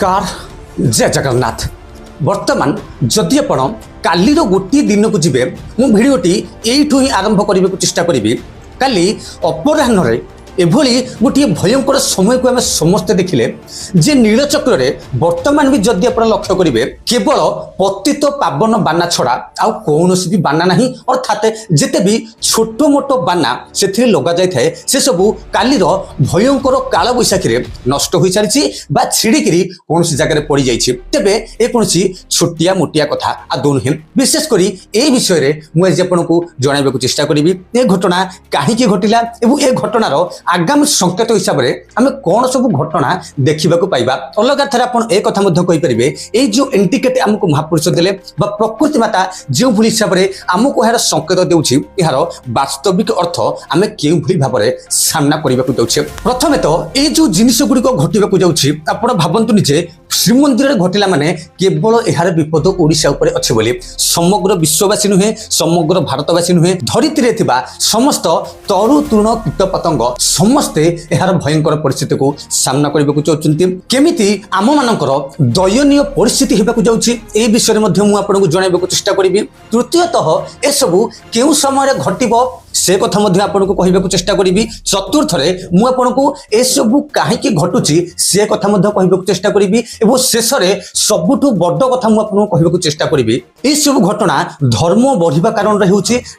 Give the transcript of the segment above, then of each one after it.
नमस्कार जय जगन्नाथ। वर्तमान जदि आपण कालीर गोटे दिन को जीवे मु भिडटी यू ही आरंभ करने को चेष्टा करी। काली अपराह्न एभली गोटे भयंकर समय को आम समस्ते देखिले जे नीलचक्र रे वर्तमान भी जदि आप लक्ष्य करेंगे केवल पतित पावन बाना छड़ा आउ कौन भी बाना नहीं, अर्थात जिते भी छोट मोट बाना से लगा जाए से सबू कालीर भयंकर काल बैशाखी नष्ट हो सारी बा छिड़िकी कौन जगह पड़ जाइए। तेबे ए कौन छोटिया मोटिया कथा आदौ नुहे। विशेषकर ये विषय में मुझे आपको जनवाक चेष्टा करी ये घटना कहीं घटला और ये घटनार आगामी संकेत हिसाब से आम कौन सब घटना देखा पाइबा। अलग थे आप एक कथा कहींपारे ये जो इंडिकेट आमको महापुरुष देले प्रकृति माता जो भली हिसाब से आमको यार संकेत देउछि यार वास्तविक अर्थ आम क्यों भली भाव में सामना करने जाऊे। प्रथमे तो ये जो जिनिस गुड़िक घटवाक जाऊँगी आप भावतु निजे श्रीमंदिर घटला माने केवल यार विपद ओडिशा उपर अच्छे बोली समग्र विश्ववासी नुहे, समग्र भारतवासी नुहे, धरित्री समस्त तरु तृण कीट पतंग समस्ते यार भयंकर परिस्थिति को सामना करने को चाहते केमिति आम मानकर दयनीय परिस्थिति होगा जाऊँगी ए विषय में आपको जनवाक चेष्टा करी। तृतीयतः ए सबू केउ समय घटिबो से कथा आपको कहवाक चेष्टा करी। चतुर्थ मुझको एसबू कहीं घटुची से कथा कहवाक चेष्टा करी और शेष में सबुठ बड़ कथा मुझे कहवाक चेष्टा करी ये सब घटना धर्म बढ़िबा कारण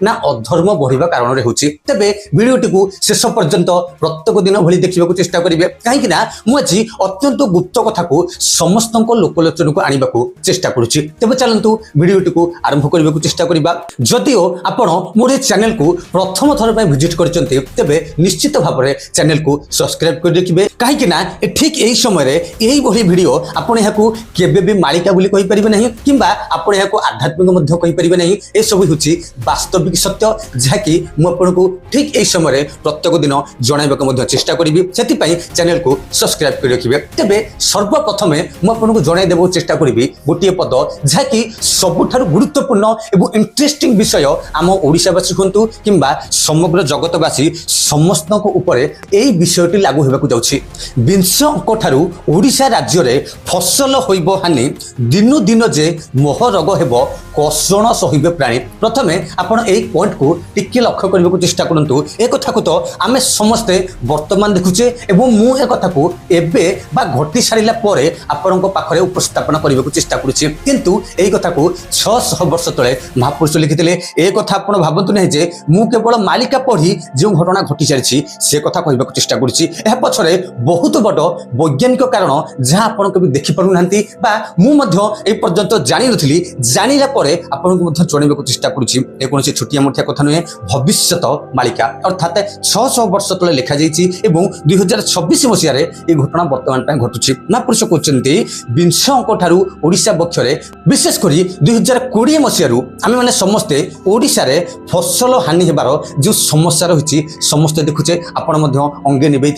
ना अधर्म बढ़िबा कारण तेबे वीडियोटी को शेष पर्यंत प्रत्येक दिन भली देखा चेष्टा करेंगे कहीं मुझे अत्यंत गुप्त कथा को समस्त लोकलोचन को आने को चेष्टा करुच्ची। तेज चलतु वीडियोटी को आरंभ करने को चेष्टा करवा। जदिओ आपण मोर चैनल को प्रथम थर पर विजिट करते तेबे निश्चित भाव में चैनल को सब्सक्राइब कर रखिए कहीं ठीक यही समय यही भली वीडियो आपड़ यहाँ केबे भी मालिका बोली कहि परिबे नहीं किंबा आपड़ यहाँ आध्यात्मिक मध्य कहि परिबे नहीं। ए सब होछि वास्तविक सत्य जहाँकि मुझको ठीक यही समय प्रत्येक दिन जनवाक मध्य चेष्टा करी से चैनल को सब्सक्राइब कर रखिए। तेबे सर्वप्रथमे मुझको जन देव चेष्टा करी गोटे पद जहाँकि सबुठारु गुरुत्वपूर्ण और इंटरेस्टिंग विषय आम ओडिशावासी हूँ किंबा समग्र जगतवासी समस्त ऊपर यही विषयटी लागू होगा जाऊँगी। विंश अंक ठारू ओडिशा राज्य में फसल होइब हानि दिनु दिन जे मोह रोग हेब कषण सहिबे प्राणी। प्रथमे आपण एई पॉइंट को टिके लक्ष्य करने को चेष्टा करंतु। ए कथा को तो आमे समस्ते वर्तमान देखुचे एवं मु ए कथा को एबे बा घटी सारिला परे आपनक पाखरे उपस्थापन करने को चेष्टा करूची किंतु एई कथा को 600 वर्ष तले महापुरुष लिखिथिले। ए कथा आपण भाबंतु नै जे मु केवल मालिका पढ़ी जो घटना घटी सारी से कथा कहवाक चेष्टा करुच्ची। यह पछरे बहुत बड़ वैज्ञानिक कारण जहाँ आपण कभी देखि पारु नांती बा मु मध्य ए पर्यंत जानि नथिली जानिला परे आपण को मध्य जणाइबाक चेष्टा करुच्ची। ए कोनसी छोटिया मोटिया कथा नुहे भविष्यत मालिका अर्थात 600 वर्ष तले लिखा जाइछि एवं 2026 मसिया रे ए घटना वर्तमान पय घटुछि। महापुरुष कहउछन्ती विंश अंक ठारू ओडिशा पक्षरे विशेष करी 2020 मसिया रु आमे माने समस्ते ओडिशा रे फसल हानि हेबार जो समस्या रही समस्ते देखुचे आपण मध्य अंगे निभे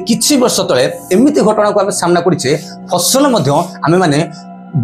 किछि वर्ष तले एमिति घटना को आम सामना करिचे फसल आमे माने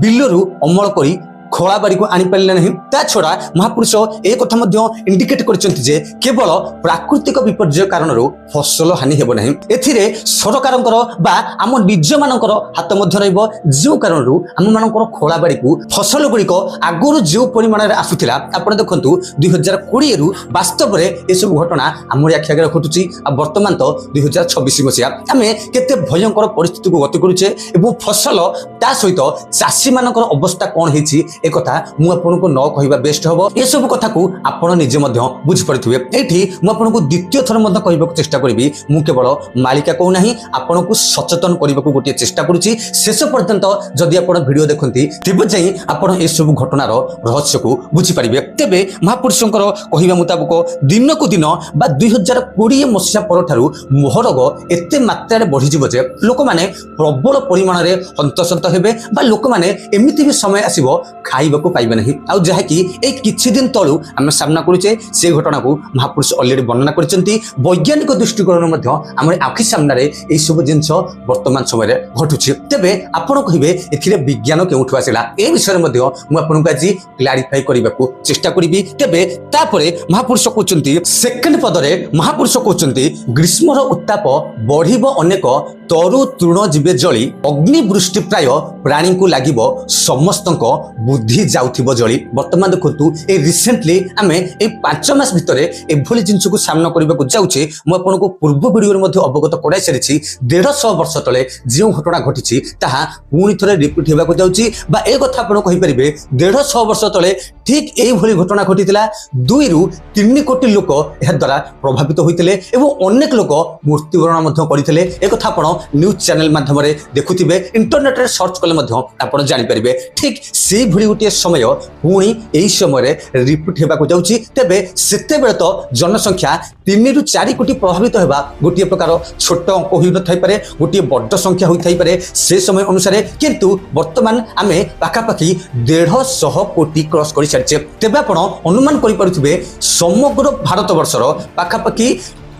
बिलरू अमल करी खोला बाड़ी को आनी पारे नहीं। ता छड़ा महापुरुष एक कथा इंडिकेट करछन्ति जे केवल प्राकृतिक विपर्यय कारण फसल हानि हेब नहीं। एथिरे सरकारंकर बा आम निज मानकर हाथ मध्य रहइबो जो कारण आम मानकर खोला बाड़ी को फसल गुड़िक आगुरु जो परिमाण रे आसुथिला आपण देखंतु 2020 रु वास्तव रे ए सब घटना आमर आखि आगे घटुची। आ वर्तमान तो 2026 मसिया आमे केते भयंकर परिस्थिति को गति करूचे एवं फसल ता सहित चाषी मानकर अवस्था कोन हेछि एक कथा मु आपनको न कहिबा बेस्ट हबो। ए सब कथा को आपण निजे मध्य बुझि परथिबे। एठी मु आपनको द्वितीय थर मध्य कहिबाक चेष्टा करबी मु केवल मालिका कहू नाही आपनको सचेतन करबाक गोटे चेष्टा करूची। शेष पर्यंत जदि आपण वीडियो देखंती तेबे जाई आपण ए सब घटनार रहस्य को बुझि परिबे। तेबे महापुरुषंकर कहिबा मुताबिक दिन को दिन बा 2020 मसिया परठारु मोह रोग एते मात्रा रे बढ़ि जिवो जे लोक माने प्रबल परिमाण रे हंतसंत हेबे बा लोक माने एमिति भी समय आसीबो ଖାଇବାକୁ ପାଇବେ ନାହିଁ। ଆଉ ଯାହାକି ଏଇ କିଛି ଦିନ ତଳୁ ଆମେ ସାମ୍ନା କରୁଛେ ସେ ଘଟଣାକୁ ମହାପୁରୁଷ ଅଲରେଡି ବର୍ଣ୍ଣନା କରିଛନ୍ତି। ବୈଜ୍ଞାନିକ ଦୃଷ୍ଟିକୋଣରୁ ମଧ୍ୟ ଆମର ଆଖି ସାମ୍ନାରେ ଏଇ ସବୁ ଜିନିଷ ବର୍ତ୍ତମାନ ସମୟରେ ଘଟୁଛି। ତେବେ ଆପଣ କହିବେ ଏଥିରେ ବିଜ୍ଞାନ କେଉଁଠୁ ଆସିଲା? ଏ ବିଷୟରେ ମଧ୍ୟ ମୁଁ ଆପଣଙ୍କୁ ଆଜି କ୍ଲାରିଫାଇ କରିବାକୁ ଚେଷ୍ଟା କରିବି। ତେବେ ତାପରେ ମହାପୁରୁଷ କହୁଛନ୍ତି ସେକେଣ୍ଡ ପଦରେ ମହାପୁରୁଷ କହୁଛନ୍ତି ଗ୍ରୀଷ୍ମର ଉତ୍ତାପ ବଢିବ ଅନେକ ତରୁ ତୃଣ ଯିବେ ଜଳି ଅଗ୍ନି ବୃଷ୍ଟି ପ୍ରାୟ ପ୍ରାଣୀଙ୍କୁ ଲାଗିବ ସମସ୍ତଙ୍କ ବୁଦ୍ଧି ଯାଉଥିବ ଜଳି। ବର୍ତ୍ତମାନ ଦେଖନ୍ତୁ ଏ ରିସେଣ୍ଟଲି ଆମେ এই 5 ମାସ ଭିତରେ ଏଭଳି ଜିନିଷକୁ ସାମ୍ନା କରିବାକୁ ଯାଉଛେ। ମୁଁ ଆପଣଙ୍କୁ ପୂର୍ବ ଭିଡିଓରେ ମଧ୍ୟ ଅବଗତ କରାଇ ସାରିଛି। 150 ବର୍ଷ ତଳେ ଯେଉଁ ଘଟଣା ଘଟିଛି ତାହା ପୁଣି ଥରେ ରିପିଟ୍ ହେବାକୁ ଯାଉଛି ବା ଏ କଥା ଆପଣ କହିପାରିବେ 150 ବର୍ଷ ତଳେ ଠିକ୍ এইଭଳି ଘଟଣା ଘଟିଥିଲା। 2 ରୁ 3 କୋଟି ଲୋକ ଏହା ଦ୍ୱାରା ପ୍ରଭାବିତ ହୋଇଥିଲେ ଏବଂ ଅନେକ ଲୋକ ମୃତ୍ୟୁବରଣ ମଧ୍ୟ କରିଥିଲେ। ଏ କଥା ଆପଣ ନ୍ୟୁଜ୍ ଚ୍ୟାନେଲ ମାଧ୍ୟମରେ ଦେଖୁଥିବେ, ଇଣ୍ଟରନେଟରେ ସର୍ଚ୍ଚ କଲେ ମଧ୍ୟ ଆପଣ ଜାଣିପାରିବେ। ଠିକ୍ ସେଇଭଳି ଗୋଟିଏ ସମୟ ପୁଣି ଏହି ସମୟରେ ରିପିଟ୍ ହେବାକୁ ଯାଉଛି। ତେବେ ସେତେବେଳେ ତ ଜନସଂଖ୍ୟା 3 ରୁ 4 କୋଟି ପ୍ରଭାବିତ ହେବା ଗୋଟିଏ ପ୍ରକାର ଛୋଟ ଅଙ୍କ ହୋଇନଥାଇପାରେ, ଗୋଟିଏ ବଡ଼ ସଂଖ୍ୟା ହୋଇଥାଇପାରେ ସେ ସମୟ ଅନୁସାରେ, କିନ୍ତୁ ବର୍ତ୍ତମାନ ଆମେ ପାଖାପାଖି 150 କୋଟି କ୍ରସ୍ କରିସାରିଛେ। ତେବେ ଆପଣ ଅନୁମାନ କରିପାରୁଥିବେ ସମଗ୍ର ଭାରତବର୍ଷର ପାଖାପାଖି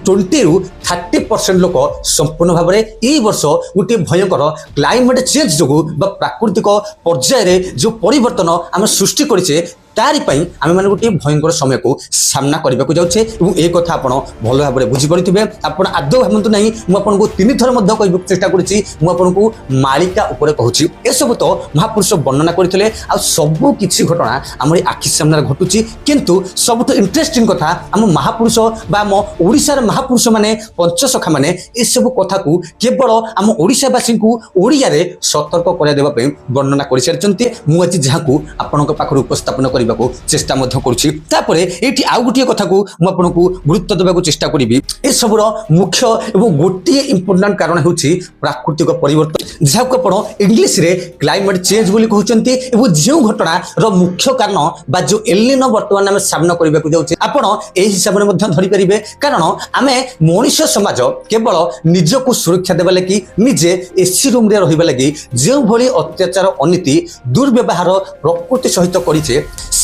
20 ରୁ 30% ଲୋକ ସମ୍ପୂର୍ଣ୍ଣ ଭାବରେ এই ବର୍ଷ ଗୋଟିଏ ଭୟଙ୍କର କ୍ଲାଇମେଟ୍ ଚେଞ୍ଜ ଯୋଗୁଁ ବା ପ୍ରାକୃତିକ ପର୍ଯ୍ୟାୟରେ ଯେଉଁ ପରିବର୍ତ୍ତନ ଆମେ ସୃଷ୍ଟି କରିଛେ ତାରି ପାଇଁ ଆମେମାନେ ଗୋଟିଏ ଭୟଙ୍କର ସମୟକୁ ସାମ୍ନା କରିବାକୁ ଯାଉଛେ ଏବଂ ଏ କଥା ଆପଣ ଭଲ ଭାବରେ ବୁଝିପାରୁଥିବେ। ଆପଣ ଆଦୌ ଭାବନ୍ତୁ ନାହିଁ ମୁଁ ଆପଣଙ୍କୁ 3 ଥର ମଧ୍ୟ କହିବାକୁ ଚେଷ୍ଟା କରିଛି, ମୁଁ ଆପଣଙ୍କୁ ମାଳିକା ଉପରେ କହୁଛି। ଏସବୁ ତ ମହାପୁରୁଷ ବର୍ଣ୍ଣନା କରିଥିଲେ ଆଉ ସବୁ କିଛି ଘଟଣା ଆମର ଆଖି ସାମ୍ନାରେ ଘଟୁଛି। କିନ୍ତୁ ସବୁଠୁ ଇଣ୍ଟରେଷ୍ଟିଂ କଥା ଆମ ମହାପୁରୁଷ ବା ଆମ ଓଡ଼ିଶାର ମହାପୁରୁଷ ମାନେ ପଞ୍ଚସଖା ମାନେ ଏସବୁ କଥାକୁ କେବଳ ଆମ ଓଡ଼ିଶାବାସୀଙ୍କୁ ଓଡ଼ିଆରେ ସତର୍କ କରାଇଦେବା ପାଇଁ ବର୍ଣ୍ଣନା କରିସାରିଛନ୍ତି। ମୁଁ ଆଜି ଯାହାକୁ ଆପଣଙ୍କ ପାଖରେ ଉପସ୍ଥାପନ କରି চেষ্টা মধ্য করছি। তারপরে এইটি আউ গোটিয়ে কথাকু মু আপনাকু গুরুত্ব দেবাকু চেষ্টা করিবি। এসবুর মুখ্য এবং গোটিয়ে ইম্পর্টান্ট কারণ হচ্ছে প্রাকৃতিক পরিবর্তন, যাহাকু আপন ইংলিশরে ক্লাইমেট চেঞ্জ বলি কহুচন্তি এবং যে ঘটনার মুখ্য কারণ বা যে এলিনো বর্তমান আমি সামনা করিবাকু যাচ্ছি আপন এই হিসাবে মধ্যে ধরি পারিবে। কারণ আমি মনুষ্য সমাজ কেবল নিজকু সুরক্ষা দেবা লাগি নিজে এসি রুমরে রহিবা লাগি যেভাবে অত্যাচার অনীতি দুর্ব্যবহার প্রকৃতি সহিত করিছে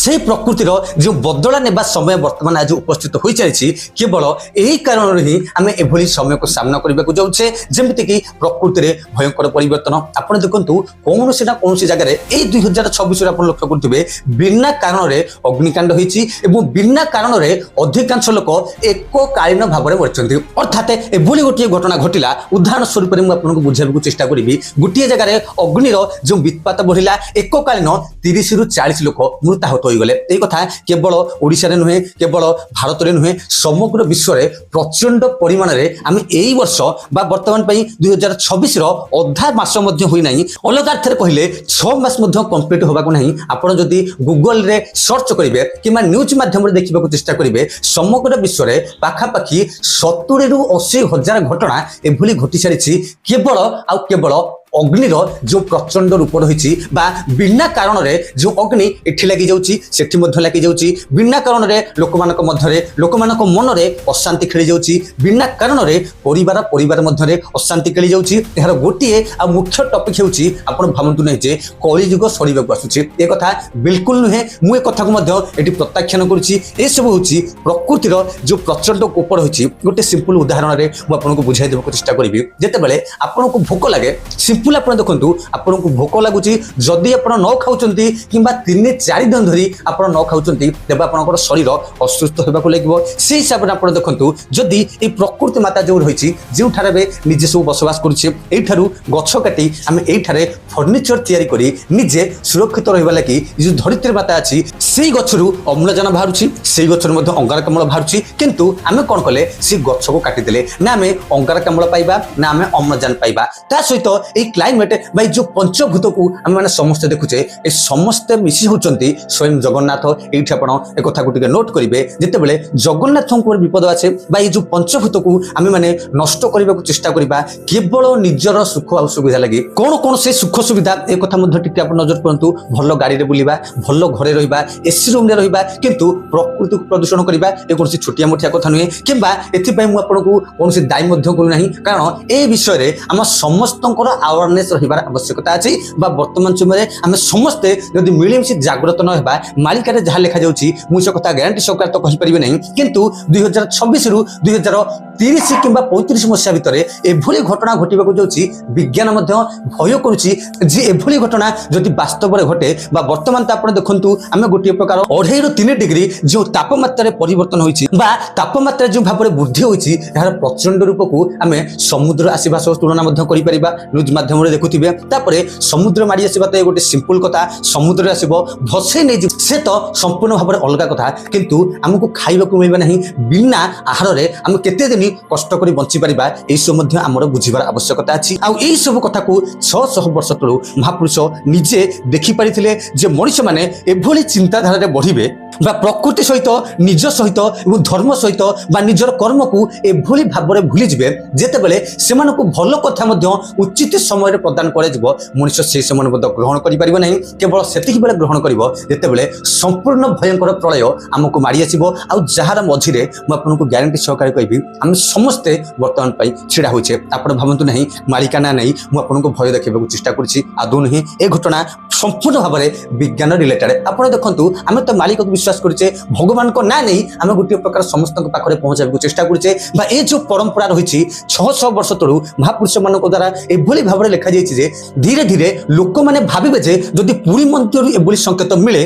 সেই প্রকৃতির যে বদলা নেবা সময় বর্তমান আজ উপস্থিত হয়ে চাইছি কেবল এই কারণে হি আমি এভাবে সময়কে সামনা করা যাচ্ছে যেমিতিকি প্রকৃতিরে ভয়ঙ্কর পরিবর্তন। আপনার দেখুন কৌশি না কৌশি জায়গায় এই 2026 আপনার লক্ষ্য করুবে বিনা কারণে অগ্নিকাণ্ড হয়েছি এবং বিনা কারণে অধিকাংশ লোক এককালীন ভাবে মরিছেন। অর্থাৎ এভাবে গোটিয়ে ঘটনা ঘটিলা উদাহরণ স্বরূপ মু আপনার বুঝাইବାକୁ চেষ্টা করিবি। গোটিয়ে জায়গায় অগ্নির যে বিৎপাত বড়িলা এককালীন 30 ରୁ 40 লোক মৃতাহত হয়ে গলে। এই কথা কেবল ওড়িশারে নুহে কেবল ভারতের নুহে সমগ্র বিশ্বরে প্রচন্ড পরিমাণে আমি এই বর্ষ বা বর্তমান পাই 2026 অধা মাস মধ্যে হই নাই, অলগা অর্থে কহিলে 6 মাস মধ্যে কমপ্লিট হবাকু নাই। আপনার যদি গুগলরে সর্চ করিবে কিংবা নিউজ মাধ্যমে দেখিବାକୁ চেষ্টা করিবে সমগ্র বিশ্বরে পাখাপাখি 70 ରୁ 80 হাজার ঘটনা এভাবে ঘটি সারিছি কেবল কেবল অগ্নির যে প্রচন্ড রূপ রয়েছে বা বিনা কারণে যে অগ্নি এটি লাগি যাচ্ছি সেটি মধ্যে লাগি যাচ্ছি, বিনা কারণে লোকମାନଙ୍କ মধ্যে লোকମାନଙ୍କ মନରେ অশান্তি খেলি যাচ্ছি, বিনা কারণে পরিবার পরিবার মধ্যে অশান্তি খেলি যাচ্ছি। এর গোটিয়ে মুখ্য টপিক হচ্ছে আপনার ভাবতু না যে কলিযুগ সরিବାକୁ আসুଛି। এ কথা বিলকুল নুহে, মু এ কথাকে মধ্যে এটি প্রত্যাখ্যান করছি। এসব হচ্ছে প্রকৃতির যে প্রচন্ড কোপ রয়েছে। গোটে সিম্পল উদাহরণে মু আপনার বুঝাই দেওয়ার চেষ্টা করবি। যেতবে আপনার ভোক লাগে সিম্পল আপনার দেখুন আপনার ভোক লাগুচি যদি আপনার ন খাওছেন কিংবা 3-4 দিন ধরি আপনার ন খাওছেন তেবে আপনার শরীর অসুস্থ হওয়া লাগবে। সেই হিসাবে আপনার দেখুন যদি এই প্রকৃতি মাতা যে রয়েছে যেঠারে নিজে সব বসবাস করছে এইঠার গছ কাটি আমি এইঠারে ফর্নিচর তৈরি করে নিজে সুরক্ষিত রহবা লাগি যে ধরিত্রী মাতা আছে সেই গছর অম্লজান বাহুছি সেই গছর মধ্যে অঙ্গারকাম্ল বাহুছি, কিন্তু আমি কণ কলে সেই গছকে কাটিদেলে না আমি অঙ্গারকাম্ল পাইবা না আমি অম্লজান পাইবা। তা সহিত এই ক্লাইমেট বা এই যে পঞ্চভূতকু আমি মানে সমস্তে দেখুছে এই সমস্তে মিশি হচ্ছেন স্বয়ং জগন্নাথ। এইটি আপনার এ কথা টিকে নোট করবে যেতবে জগন্নাথঙ্কর বিপদ আছে বা এই যে পঞ্চভূতকু আমি মানে নষ্ট করা চেষ্টা করা কেবল নিজের সুখ আর সুবিধা লাগে কোণ কোণ সেই সুখ সুবিধা এ কথা মধ্যে টিকে আপনার নজর করতু। ভাল গাড়ি বুলিবা, ভাল ঘরে রহবা, এসি রুমে রহবা, কিন্তু প্রকৃতি প্রদূষণ করা এ কোণী ছোটিয়া মোটিয়া কথা নুহে কিংবা এথিপাই মু আপনার কোণী দায়ী মধ্য করু না, কারণ এই বিষয়ে আমার সমস্তଙ୍କର अवेयरनेस रहिबार आवश्यकता अछि बा वर्तमान समय आम समस्ते जदि मिलिमिशि जागृत न हेबा मालिकारे जहाँ लिखा जाउछि मु से कथा ग्यारंटी सरकार तो कहि परिबे नहीं किंतु 2026 रु 2030 किंबा 35 मसिया भितरे एभली घटना घटिबाकू जाउछि विज्ञान मध्य भय करूछि जे एभली घटना जदि वास्तव रे घटे बा वर्तमान त आपण देखंतु आमे गोटे प्रकार 2.5 रु 3 डिग्री जो तापमात्रा रे परिवर्तन होइछि बा तापमात्रा जो भाबरे वृद्धि होइछि यार प्रचंड रूप को आमे समुद्र आसीबा सह तुलना मध्य करि परिबा न्यूज माध्यम रे देखुथिबे तापरे समुद्र माडी आसीबा त गोटे सिंपल कथा समुद्र आसीबो भसे नै से तो संपूर्ण भाबरे अलगा कथा किंतु हमकु खाइबाकू मिलबा नहीं बिना आहार रे हम केते दिन कष्ट करी बंची परिबा ए सब मध्य हमर बुझिबार आवश्यकता अछि आ ए सब कथा को 600 वर्ष तळु महापुरुष निजे देखि परिथिले जे मनुष्य माने एभली चिंताधारा रे बढ़िबे बा प्रकृति सहित निज सहित एवं धर्म सहित बा निजर कर्म को एभली भाबरे भूली जिवे जेते बेले सेमान को भलो कथा मध्य उचित समय रे प्रदान करे जिवो मनुष्य से समय मध्य ग्रहण करि परिबो नहीं केवल सेतिक बेले ग्रहण करिवो जेते बेले संपूर्ण भयंकर प्रलय हमको मारी आसीबो आ जहार मझी रे म आपनको ग्यारंटी सहकारी कहबी हम समस्ते वर्तमान पई छिडा होइछे आपण भाबंतु नहीं मालिकाना नहीं मु आपनको भय देखेबाकू चेष्टा करछि आदौ नहीं ए घटना संपूर्ण भाव में विज्ञान रिलेटेड आप देखु आम तो मालिक को विश्वास करुचे भगवान को ना नहीं आम गोटे प्रकार समस्त पाखे पहुंचा चेष्टा करुचे ये जो परंपरा रही 600 वर्ष तलू महापुरुष मान द्वारा एभली भाव में लिखा जाए धीरे धीरे लोक मैंने भावे जदि पुरी मंत्र एभली संकेत मिले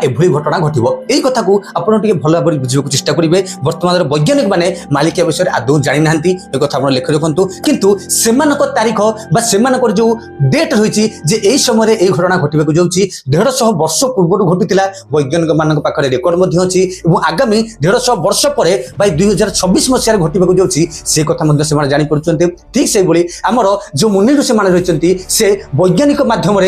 एभली घटना घटो यही कथा को आपड़ भल भाव बुझे चेष्टा करेंगे वर्तमान वैज्ञानिक मैंने मालिका विषय आदौ जानी ना कथा आप लिखि रखु किंतु तारीख जो डेट रही समय ये घटना घट 150 वर्ष पूर्व घटुला वैज्ञानिक मान पाखे रेकर्ड अच्छी आगामी 150 वर्ष पर 2026 मसीह घटवाक जाऊँगी से कथा से जापर ठीक से आमर जो मुनि ऋषि मान रही से वैज्ञानिक मध्यम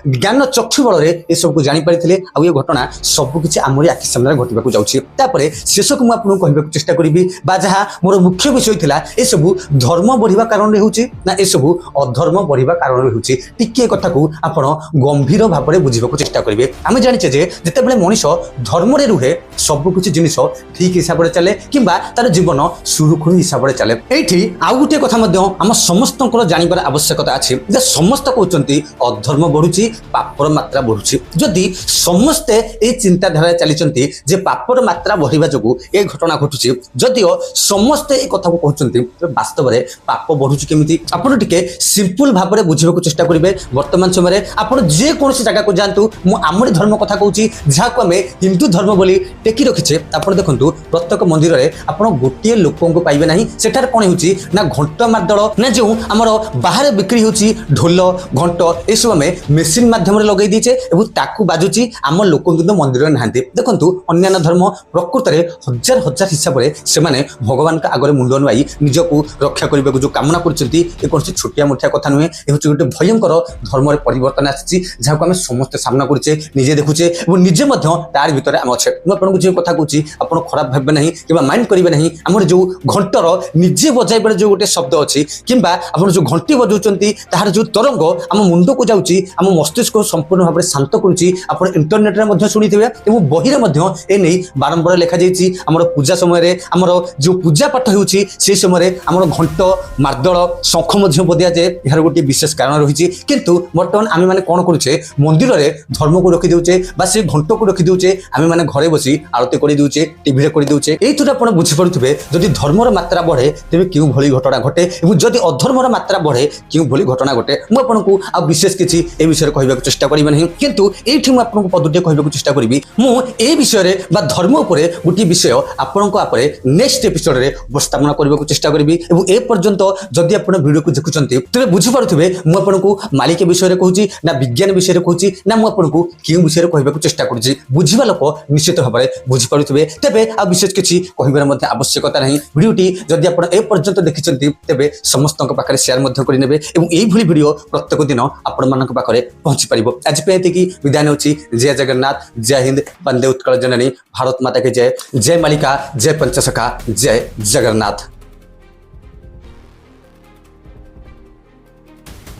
ज्ञान चक्षु बल ये सब जापारे आ ये घटना सबकि आमरी आखि सामने घटवाक जाऊँगी शेष को मुझे कहवाक चेष्टा करी जहाँ मोर मुख्य विषय था ये सब धर्म बढ़िया कारण ना ये सब अधर्म बढ़िया कारण टिके कथा को आपण गंभीर भाव में बुझा चेष्टा करेंगे आम जाचे जिते मनीष धर्म रे रुहे सबकि जिनिस ठीक हिसाब से चले कि तार जीवन सुरुखुरु हिसाब से चले ये आउ गोटे कथा आम समस्त जानवर आवश्यकता अच्छी समस्त कहते अधर्म बढ़ुची पापर मात्रा बढ़ुची जदि समस्ते ये चिंताधारा चली पापर मात्रा बढ़िया जो ये घटना घटुची जदिओ समस्ते ये कथा को कहते वास्तव में पाप बढ़ुची केमी आपड़ टे सिंपल भाव में बुझा चेष्टा करेंगे वर्तमान समय आप जेकोसी जगह को जातु आमरी धर्म कथा कहूँ जहाँ को आम हिंदू धर्म बोली टेकी रखीचे आप देखु प्रत्येक मंदिर में आप गोटे लोक पाइबे ना सेठार कौन हो घंट मार्दल ना जो आमर बाहर बिक्री होची ढोल घंट ये सब आम मेसीन मध्यम लगे दीचे ताकू बाजुची आम लोक मंदिर ना देखु अन्य धर्म प्रकृत में हजार हजार हिसाब से भगवान का आगे मुंड नुआई निजक रक्षा करने को जो कामना कर कौन छोटिया मोटिया कथा नुहे ये गोटे भयंकर धर्म परिवर्तन आसी जहाँ को आम समस्त सामना करुचे निजे देखुचे और निजे तार भीतर आम अच्छे मुझे जो कथा कहूँ आप खराब भावे ना कि माइंड करेंगे ना आम जो घंटर निजे बजाइबार जो गोटे शब्द अच्छी कि आप जो घंटी बजाऊँ तार जो तरंग आम मुंड को जाऊँगी आम मस्तिष्क को संपूर्ण भाव में शांत करुच्ची आप इंटरनेट में शुणी थे बही में बारंबार लिखा जाइए आम पूजा समय आमर जो पूजा पाठ हो समय आम घंट मार्दल शंख बदिया जाए यार गोटे विशेष कारण रही किंतु बर्तमान आम मैंने कौन करुचे मंदिर में धर्म को रखी दौचे से घंट को रखी दौचे आम मैंने घरे बसी आरती कर दौचे टीवी कर दौचे ये आप बुझीपे जदि धर्मर मात्रा बढ़े तेज क्यों भली घटना घटे और जदि अधर्मर मात्रा बढ़े क्यों भली घटना घटे मुझे आ विशेष किसी ए विषय कहवाक चेष्टा करेंगे नहीं किंतु ये आपको पदटे कहवाक चेष्टा करी मुझे विषय धर्म उपर गोटे विषय आपण नेक्स्ट एपिसोड में उपस्थापन करने को चेष्टा करी ए पर्यंत जदि आप वीडियो को देखुं तेज बुझीपे मुझे मालिक विषय कहूँ ना विज्ञान विषय कहूँ ना मुझे क्यों विषय कहवाक चेष्टा करुँच बुझा लोक निश्चित भाव में बुझीपे तेरे आ विशेष किसी कहबार आवश्यकता नहीं वीडियोटी जदि आप पर्यंत देखिं तेरे समस्त पाखे सेयार करेंगे और यही वीडियो प्रत्येक दिन आपण मान पाखे पहुँची पार आज विदाय नौ जय जगन्नाथ जय हिंद वंदे उत्कल जननी भारत माता के जय जय मालिका जय पंचसखा जय जगन्नाथ।